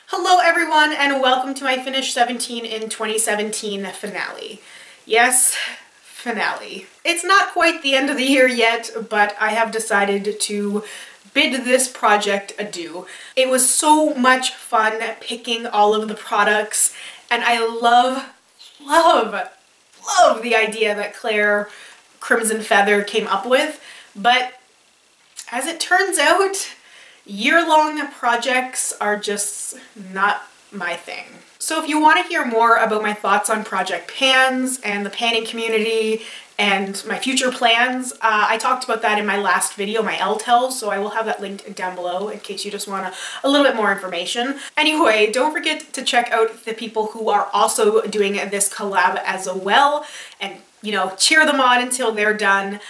Hello everyone and welcome to my Finish 17 in 2017 finale. Yes, finale. It's not quite the end of the year yet, but I have decided to bid this project adieu. It was so much fun picking all of the products, and I love the idea that Claire Crimson Feather came up with, but as it turns out, year-long projects are just not my thing. So if you want to hear more about my thoughts on project pans and the panning community and my future plans, I talked about that in my last video, my Elle Tells, so I will have that linked down below in case you just want a little bit more information. Anyway, don't forget to check out the people who are also doing this collab as well, and cheer them on until they're done.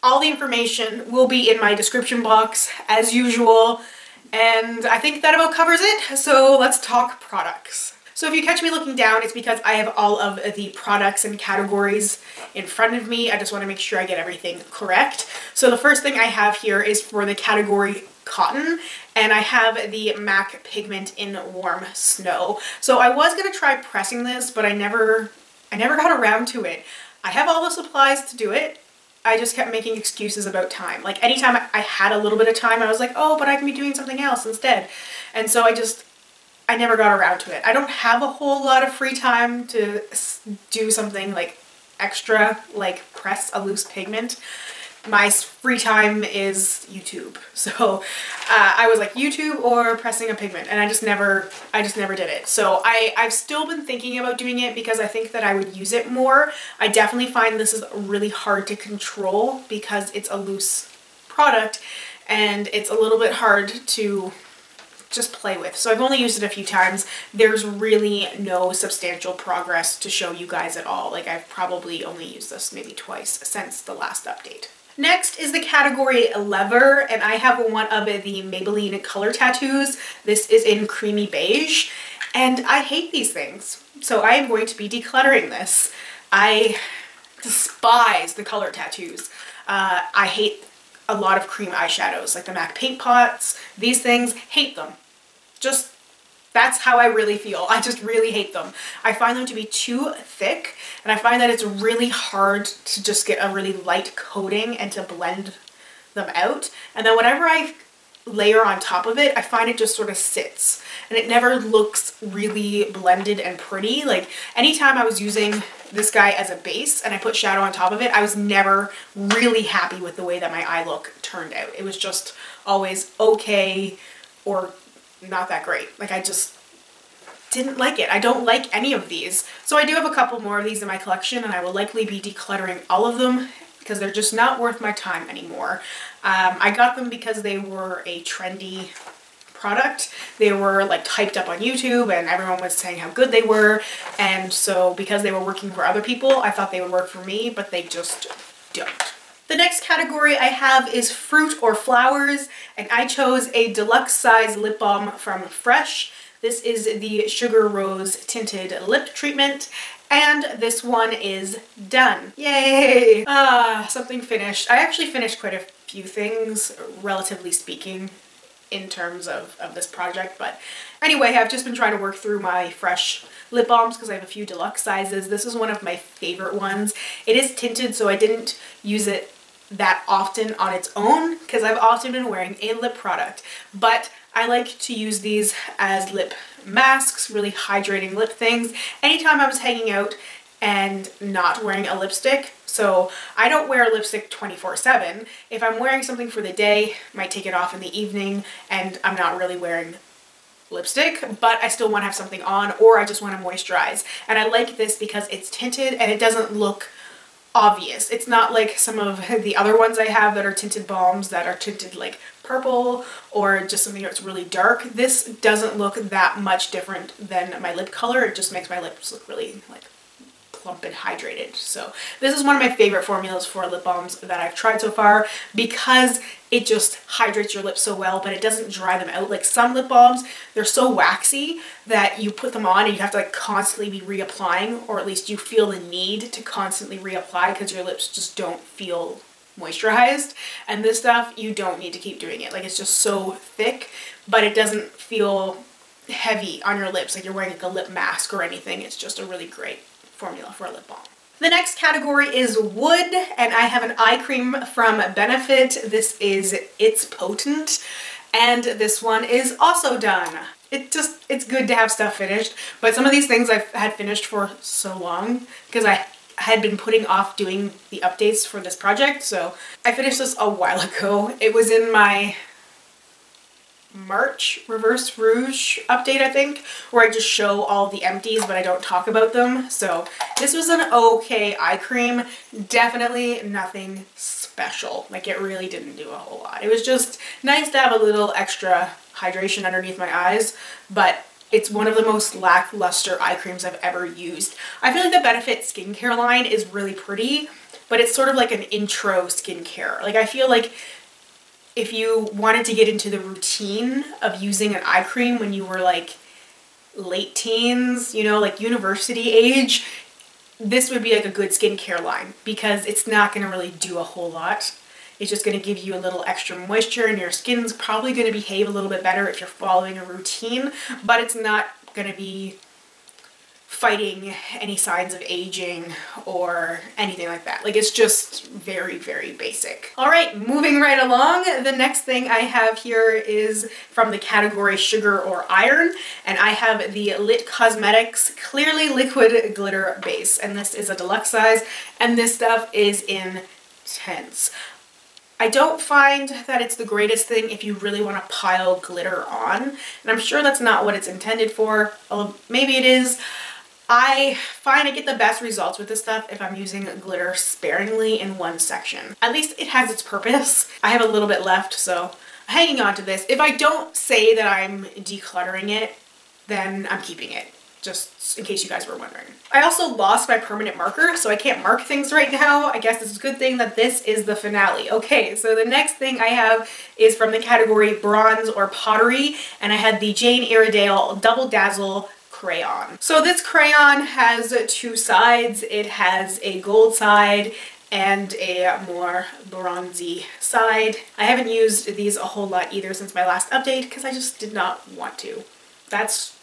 All the information will be in my description box as usual, and I think that about covers it, so let's talk products. So if you catch me looking down, it's because I have all of the products and categories in front of me. I just want to make sure I get everything correct. So the first thing I have here is for the category cotton, and I have the MAC Pigment in Warm Snow. So I was going to try pressing this, but I never got around to it. I have all the supplies to do it. I just kept making excuses about time. Like anytime I had a little bit of time, I was like, oh, but I can be doing something else instead. And so I never got around to it. I don't have a whole lot of free time to do something like extra, like press a loose pigment. My free time is YouTube. So I was like YouTube or pressing a pigment, and I just never did it. So I've still been thinking about doing it because I think that I would use it more. I definitely find this is really hard to control because it's a loose product and it's a little bit hard to just play with. So I've only used it a few times. There's really no substantial progress to show you guys at all. Like I've probably only used this maybe twice since the last update. Next is the category Leather, and I have one of the Maybelline color tattoos. This is in Creamy Beige, and I hate these things. So I am going to be decluttering this. I despise the color tattoos. I hate a lot of cream eyeshadows, like the MAC Paint Pots, these things, hate them. Just, that's how I really feel. I just really hate them. I find them to be too thick, and I find that it's really hard to just get a really light coating and to blend them out. And then whenever I layer on top of it, I find it just sort of sits, and it never looks really blended and pretty. Like anytime I was using this guy as a base and I put shadow on top of it, I was never really happy with the way that my eye look turned out. It was just always okay or not that great. Like I just didn't like it. I don't like any of these. So I do have a couple more of these in my collection, and I will likely be decluttering all of them because they're just not worth my time anymore. I got them because they were a trendy product. They were like hyped up on YouTube and everyone was saying how good they were, and so because they were working for other people, I thought they would work for me, but they just don't. The next category I have is fruit or flowers, and I chose a deluxe size lip balm from Fresh. This is the Sugar Rose Tinted Lip Treatment, and this one is done. Yay! Something finished. I actually finished quite a few things, relatively speaking, in terms of this project, but anyway, I've just been trying to work through my Fresh lip balms because I have a few deluxe sizes. This is one of my favorite ones. It is tinted, so I didn't use it that often on its own because I've often been wearing a lip product, but I like to use these as lip masks, really hydrating lip things, anytime I was hanging out and not wearing a lipstick. So I don't wear lipstick 24/7. If I'm wearing something for the day, I might take it off in the evening and I'm not really wearing lipstick, but I still want to have something on, or I just want to moisturize. And I like this because it's tinted and it doesn't look obvious. It's not like some of the other ones I have that are tinted balms that are tinted like purple or just something that's really dark. This doesn't look that much different than my lip color. It just makes my lips look really like plump and hydrated. So this is one of my favorite formulas for lip balms that I've tried so far because it just hydrates your lips so well, but it doesn't dry them out. Like some lip balms, they're so waxy that you put them on and you have to like constantly be reapplying, or at least you feel the need to constantly reapply because your lips just don't feel moisturized. And this stuff, you don't need to keep doing it. Like it's just so thick, but it doesn't feel heavy on your lips, like you're wearing like a lip mask or anything. It's just a really great formula for a lip balm. The next category is wood, and I have an eye cream from Benefit. This is It's Potent, and this one is also done. It's good to have stuff finished, but some of these things I've had finished for so long because I had been putting off doing the updates for this project. So I finished this a while ago. It was in my March Reverse Rouge update, I think, where I just show all the empties but I don't talk about them. So this was an okay eye cream. Definitely nothing special. Like, it really didn't do a whole lot. It was just nice to have a little extra hydration underneath my eyes, but it's one of the most lackluster eye creams I've ever used. I feel like the Benefit skincare line is really pretty, but it's sort of like an intro skincare. Like, I feel like if you wanted to get into the routine of using an eye cream when you were like late teens, you know, like university age, this would be like a good skincare line because it's not going to really do a whole lot. It's just going to give you a little extra moisture, and your skin's probably going to behave a little bit better if you're following a routine, but it's not going to be fighting any signs of aging or anything like that. Like, it's just very, very basic. All right, moving right along. The next thing I have here is from the category Sugar or Iron, and I have the Lit Cosmetics Clearly Liquid Glitter Base, and this is a deluxe size, and this stuff is intense. I don't find that it's the greatest thing if you really want to pile glitter on, and I'm sure that's not what it's intended for, although maybe it is. I find I get the best results with this stuff if I'm using glitter sparingly in one section. At least it has its purpose. I have a little bit left, so I'm hanging on to this. If I don't say that I'm decluttering it, then I'm keeping it, just in case you guys were wondering. I also lost my permanent marker, so I can't mark things right now. I guess it's a good thing that this is the finale. Okay, so the next thing I have is from the category Bronze or Pottery, and I had the Jane Iredale Double Dazzle crayon. So this crayon has two sides. It has a gold side and a more bronzy side. I haven't used these a whole lot either since my last update because I just did not want to. That's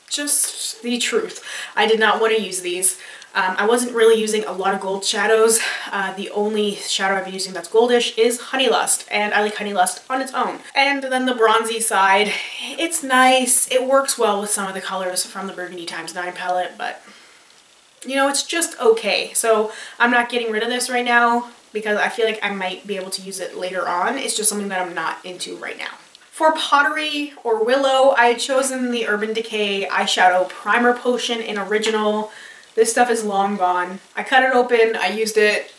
just the truth. I did not want to use these. I wasn't really using a lot of gold shadows. The only shadow I've been using that's goldish is Honey Lust, and I like Honey Lust on its own. And then the bronzy side, it's nice. It works well with some of the colors from the Burgundy x9 palette, but you know, it's just okay. So I'm not getting rid of this right now because I feel like I might be able to use it later on. It's just something that I'm not into right now. For Pottery or Willow, I had chosen the Urban Decay Eyeshadow Primer Potion in Original. This stuff is long gone. I cut it open, I used it,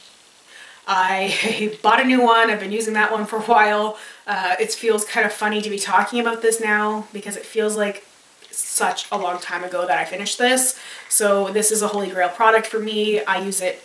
I bought a new one, I've been using that one for a while. It feels kind of funny to be talking about this now because it feels like such a long time ago that I finished this. So this is a holy grail product for me. I use it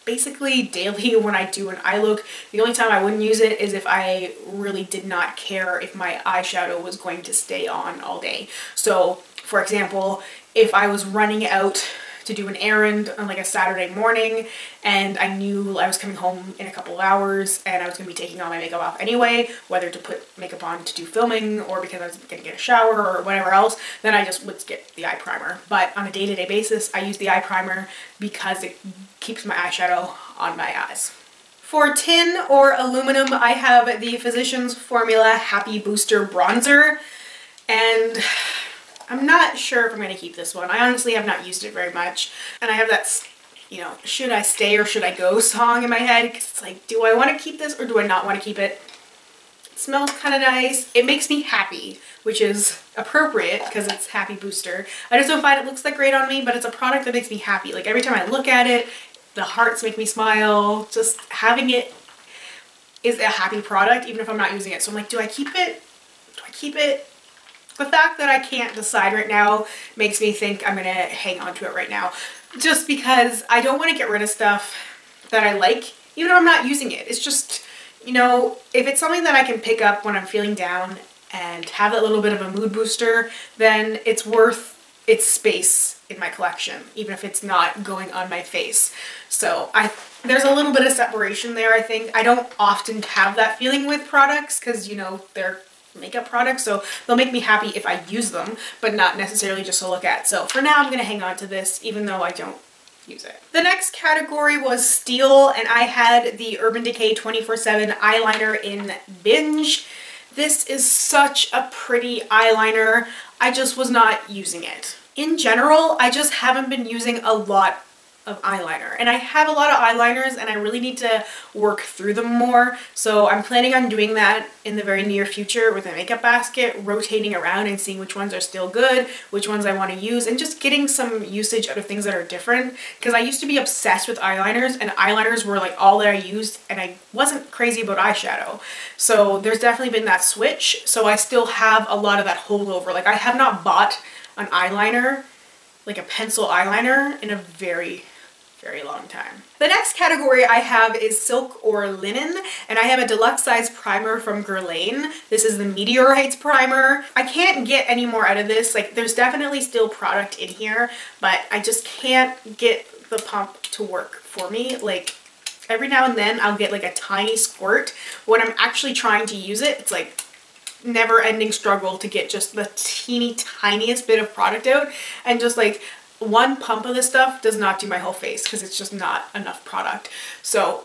basically daily when I do an eye look. The only time I wouldn't use it is if I really did not care if my eyeshadow was going to stay on all day. So for example, if I was running out to do an errand on like a Saturday morning and I knew I was coming home in a couple of hours and I was going to be taking all my makeup off anyway, whether to put makeup on to do filming or because I was going to get a shower or whatever else, then I just would skip the eye primer. But on a day-to-day basis, I use the eye primer because it keeps my eyeshadow on my eyes. For tin or aluminum, I have the Physicians Formula Happy Booster Bronzer, and I'm not sure if I'm going to keep this one. I honestly have not used it very much. And I have that, you know, should I stay or should I go song in my head. Because it's like, do I want to keep this or do I not want to keep it? It smells kind of nice. It makes me happy, which is appropriate because it's Happy Booster. I just don't find it looks that great on me, but it's a product that makes me happy. Like every time I look at it, the hearts make me smile. Just having it is a happy product, even if I'm not using it. So I'm like, do I keep it? Do I keep it? The fact that I can't decide right now makes me think I'm gonna hang on to it right now. Just because I don't want to get rid of stuff that I like, even if I'm not using it. It's just, you know, if it's something that I can pick up when I'm feeling down and have that little bit of a mood booster, then it's worth its space in my collection, even if it's not going on my face. So there's a little bit of separation there, I think. I don't often have that feeling with products because, you know, they're makeup products, so they'll make me happy if I use them, but not necessarily just to look at. So for now, I'm going to hang on to this, even though I don't use it. The next category was Steel, and I had the Urban Decay 24/7 eyeliner in Binge. This is such a pretty eyeliner. I just was not using it. In general, I just haven't been using a lot of eyeliner, and I have a lot of eyeliners and I really need to work through them more, so I'm planning on doing that in the very near future with a makeup basket, rotating around and seeing which ones are still good, which ones I want to use, and just getting some usage out of things that are different, because I used to be obsessed with eyeliners, and eyeliners were like all that I used, and I wasn't crazy about eyeshadow. So there's definitely been that switch, so I still have a lot of that holdover. Like, I have not bought an eyeliner, like a pencil eyeliner, in a very long time. The next category I have is Silk or Linen, and I have a deluxe size primer from Guerlain. This is the Meteorites primer. I can't get any more out of this. Like, there's definitely still product in here, but I just can't get the pump to work for me. Like, every now and then I'll get like a tiny squirt. When I'm actually trying to use it, it's like never-ending struggle to get just the teeny tiniest bit of product out, and just like one pump of this stuff does not do my whole face because it's just not enough product. So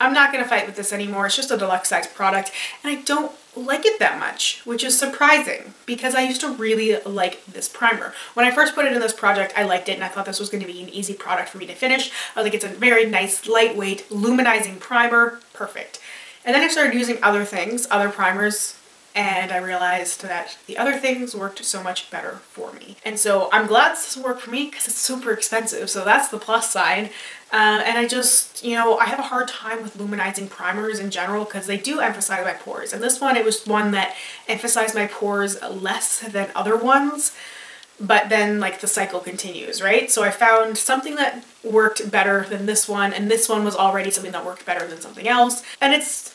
I'm not going to fight with this anymore. It's just a deluxe size product, and I don't like it that much, which is surprising because I used to really like this primer. When I first put it in this project, I liked it and I thought this was going to be an easy product for me to finish. I was like, it's a very nice, lightweight, luminizing primer. Perfect. And then I started using other things, other primers, and I realized that the other things worked so much better for me. And so I'm glad this worked for me because it's super expensive, so that's the plus side. And I just, you know, I have a hard time with luminizing primers in general because they do emphasize my pores. And this one, it was one that emphasized my pores less than other ones, but then like the cycle continues, right? So I found something that worked better than this one, and this one was already something that worked better than something else. And it's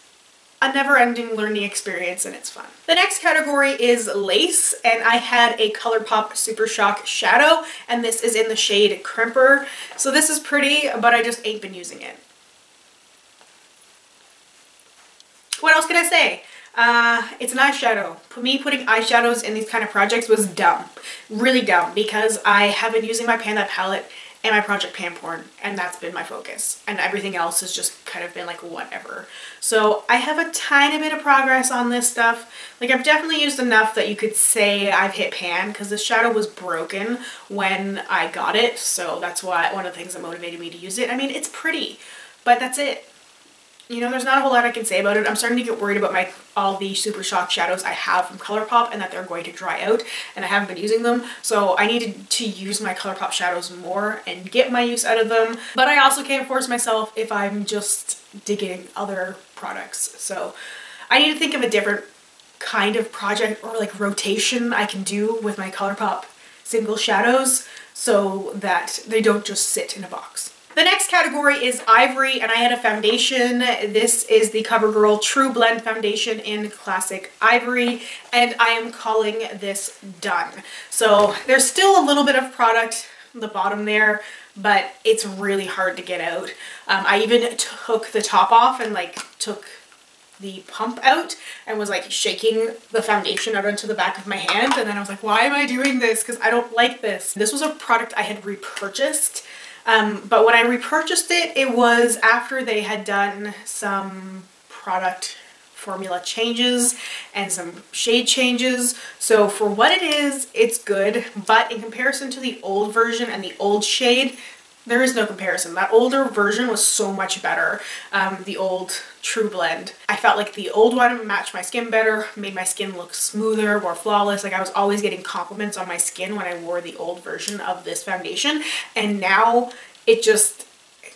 a never-ending learning experience, and it's fun. The next category is Lace, and I had a ColourPop SuperShock shadow, and this is in the shade Crimper. So this is pretty, but I just ain't been using it. What else can I say? It's an eyeshadow. Me putting eyeshadows in these kind of projects was dumb. Really dumb, because I have been using my Panda palette and my Project Pan Porn, and that's been my focus. And everything else has just kind of been like whatever. So I have a tiny bit of progress on this stuff. Like, I've definitely used enough that you could say I've hit pan, because the shadow was broken when I got it. So that's why one of the things that motivated me to use it. I mean, it's pretty, but that's it. You know, there's not a whole lot I can say about it. I'm starting to get worried about all the SuperShock shadows I have from ColourPop and that they're going to dry out, and I haven't been using them. So I needed to use my ColourPop shadows more and get my use out of them. But I also can't force myself if I'm just digging other products. So I need to think of a different kind of project or like rotation I can do with my ColourPop single shadows so that they don't just sit in a box. The next category is Ivory, and I had a foundation. This is the CoverGirl TruBlend foundation in Classic Ivory, and I am calling this done. So there's still a little bit of product on the bottom there, but it's really hard to get out. I even took the top off and like took the pump out and was like shaking the foundation out onto the back of my hand, and then I was like, why am I doing this? Because I don't like this. This was a product I had repurchased. But when I repurchased it, it was after they had done some product formula changes and some shade changes. So for what it is, it's good, but in comparison to the old version and the old shade, there is no comparison. That older version was so much better, the old TruBlend. I felt like the old one matched my skin better, made my skin look smoother, more flawless. Like, I was always getting compliments on my skin when I wore the old version of this foundation, and now it's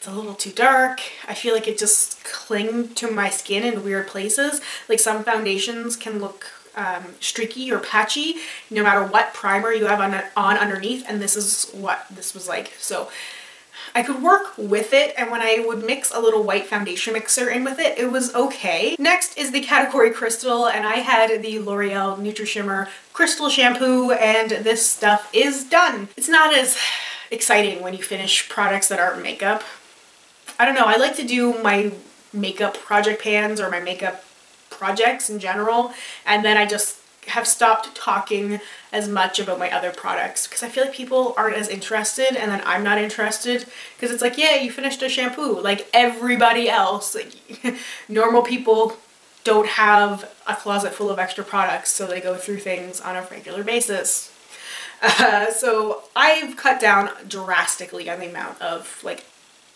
a little too dark. I feel like it just clinged to my skin in weird places. Like, some foundations can look streaky or patchy no matter what primer you have on underneath, and this is what this was like. So I could work with it, and when I would mix a little white foundation mixer in with it, it was okay. Next is the category Crystal, and I had the L'Oreal Nutri-Shimmer Crystal Shampoo, and this stuff is done. It's not as exciting when you finish products that aren't makeup. I don't know, I like to do my makeup project pans or my makeup projects in general, and then I just have stopped talking as much about my other products because I feel like people aren't as interested, and then I'm not interested because it's like, yeah, you finished a shampoo like everybody else. Like normal people don't have a closet full of extra products, so they go through things on a regular basis. So I've cut down drastically on the amount of like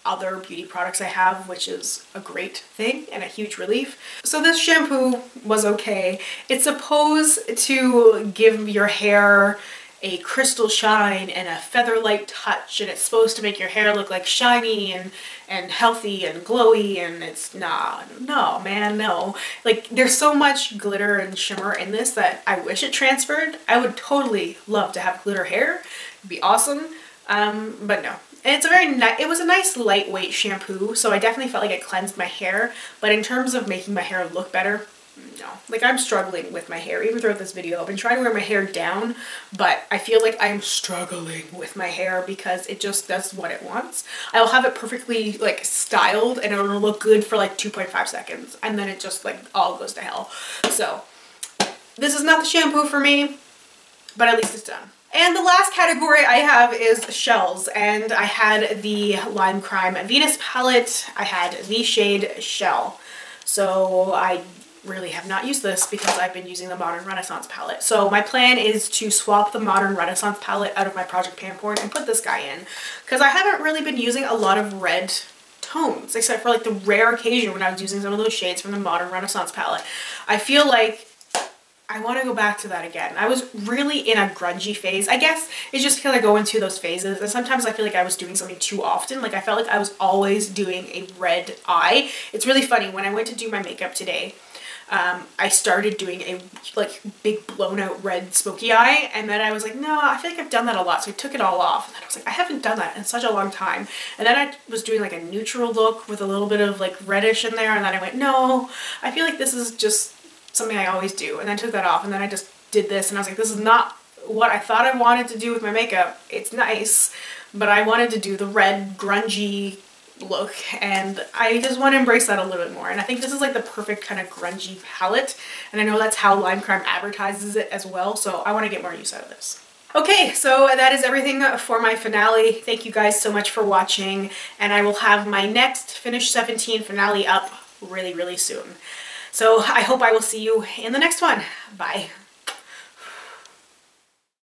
other beauty products I have, which is a great thing and a huge relief. So this shampoo was okay. It's supposed to give your hair a crystal shine and a feather-light touch, and it's supposed to make your hair look like shiny and healthy and glowy, and it's no man, no. Like there's so much glitter and shimmer in this that I wish it transferred. I would totally love to have glitter hair. It'd be awesome. But no. And it's a it was a nice lightweight shampoo, so I definitely felt like it cleansed my hair, but in terms of making my hair look better, no. Like I'm struggling with my hair. Even throughout this video, I've been trying to wear my hair down, but I feel like I'm struggling with my hair because it just does what it wants. I'll have it perfectly like styled and it'll look good for like 2.5 seconds, and then it just like all goes to hell. So this is not the shampoo for me, but at least it's done. And the last category I have is shells, and I had the Lime Crime Venus palette. I had the shade Shell. So I really have not used this because I've been using the Modern Renaissance palette. So my plan is to swap the Modern Renaissance palette out of my Project Panporn and put this guy in, because I haven't really been using a lot of red tones, except for like the rare occasion when I was using some of those shades from the Modern Renaissance palette. I feel like I want to go back to that again. I was really in a grungy phase. I guess it's just because I go into those phases, and sometimes I feel like I was doing something too often. Like I felt like I was always doing a red eye. It's really funny, when I went to do my makeup today, I started doing a like big blown out red smoky eye, and then I was like, no, I feel like I've done that a lot, so I took it all off, and then I was like, I haven't done that in such a long time. And then I was doing like a neutral look with a little bit of like reddish in there, and then I went, no, I feel like this is just something I always do, and then took that off, and then I just did this, and I was like, this is not what I thought I wanted to do with my makeup. It's nice, but I wanted to do the red grungy look, and I just want to embrace that a little bit more, and I think this is like the perfect kind of grungy palette, and I know that's how Lime Crime advertises it as well, so I want to get more use out of this. Okay, so that is everything for my finale. Thank you guys so much for watching, and I will have my next Finish 17 finale up really, really soon. So I hope I will see you in the next one. Bye.